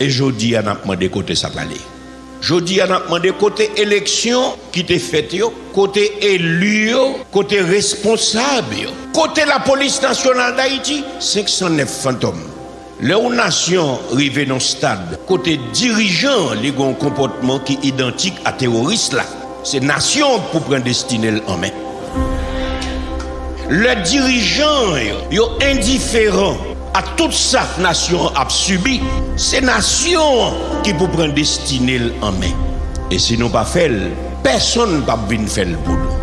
Et jodi a demandé côté ça va aller. Jodi a demandé côté élection qui t'est faite yo, côté élu yo, côté responsable yo, côté la police nationale d'Haïti, 509 fantômes. Les nations arrivent dans le stade, côté dirigeant, les ont un comportement qui est identique à terroriste là. C'est nation pour prendre destinée en main. Les dirigeants yo indifférents à toute ça que la nation a subi, c'est nation qui pour prendre destinée en main. Et si nous pas fait, personne ne va venir faire le boulot.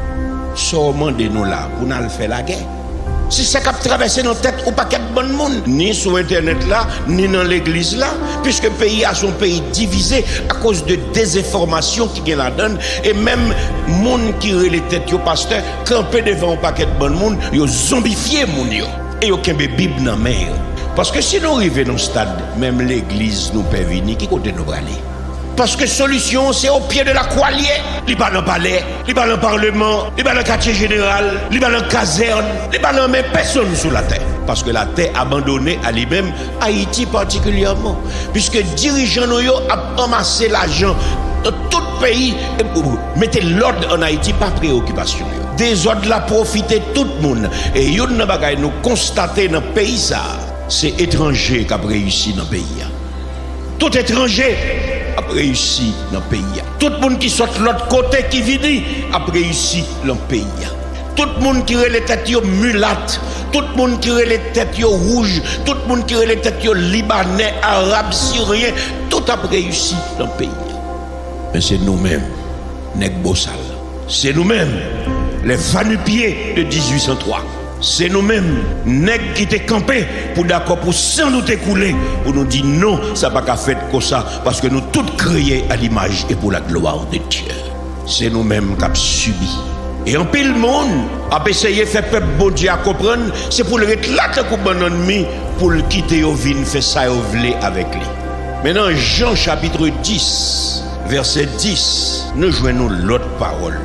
Seulement de nous là pour nous faire la guerre. Si ça cap traverser nos têtes ou pas de bon monde, ni sur internet là, ni dans l'église là, puisque le pays a son pays divisé à cause de désinformation qui est là-dedans, et même monde qui ont les têtes yo pasteur camper devant un paquet de bon monde, yo zombifié moun yo et yo kembe Bible dans main. Parce que si nous arrivons dans le stade, même l'église nous peut venir, qui côté nous aller? Parce que solution, c'est au pied de la croix liée. Il va dans le palais, il va dans le parlement, il va dans le quartier général, il va dans la caserne, il va dans même personne sur la terre. Parce que la terre abandonnée à lui-même, Haïti particulièrement. Puisque dirigeants nous ont amassé l'argent dans tout le pays et pour mettre l'ordre en Haïti, pas préoccupation. Des ordres là profiter tout le monde. Et yon nan bagay nous constater dans le pays ça, c'est étranger qui a réussi dans le pays. Tout étranger a réussi dans le pays. Tout le monde qui sort de l'autre côté qui vit a réussi dans le pays. Tout le monde qui a les têtes mulates, tout le monde qui a les têtes rouges, tout le monde qui a les têtes libanais, arabes, syriens, tout a réussi dans le pays. Mais c'est nous-mêmes, nèg bossal. C'est nous-mêmes, les vanupiers de 1803. C'est nous-mêmes, nèg qui t'es campé pour d'accord pour sans nous écouler, pour nous dire non, ça n'a pas fait comme ça, parce que nous tous créés à l'image et pour la gloire de Dieu. C'est nous-mêmes qui avons subi. Et en pile monde a essayé de faire peuple bon Dieu à comprendre, c'est pour le réclater comme bon ennemi, pour le quitter au vin, faire ça au vlé avec lui. Maintenant, Jean chapitre 10, verset 10, nous joignons l'autre parole.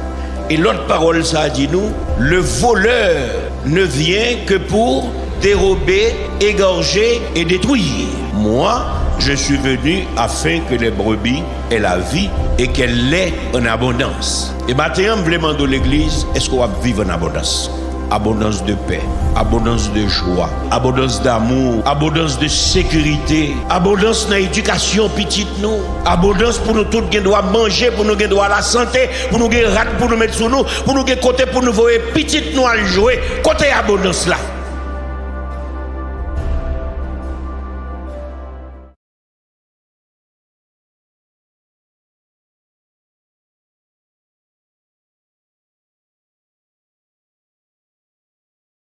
Et l'autre parole, ça dit nous, le voleur ne vient que pour dérober, égorger et détruire. Moi, je suis venu afin que les brebis aient la vie et qu'elle l'ait en abondance. Et maintenant, je demande de l'église, est-ce qu'on va vivre en abondance? Abondance de paix, abondance de joie, abondance d'amour, abondance de sécurité, abondance dans l'éducation petite nous, abondance pour nous tous qui doivent manger, pour nous qui doivent la santé, pour nous qui rat pour nous mettre sur nous, pour nous qui côté pour nous voir petite nous à jouer, côté abondance là.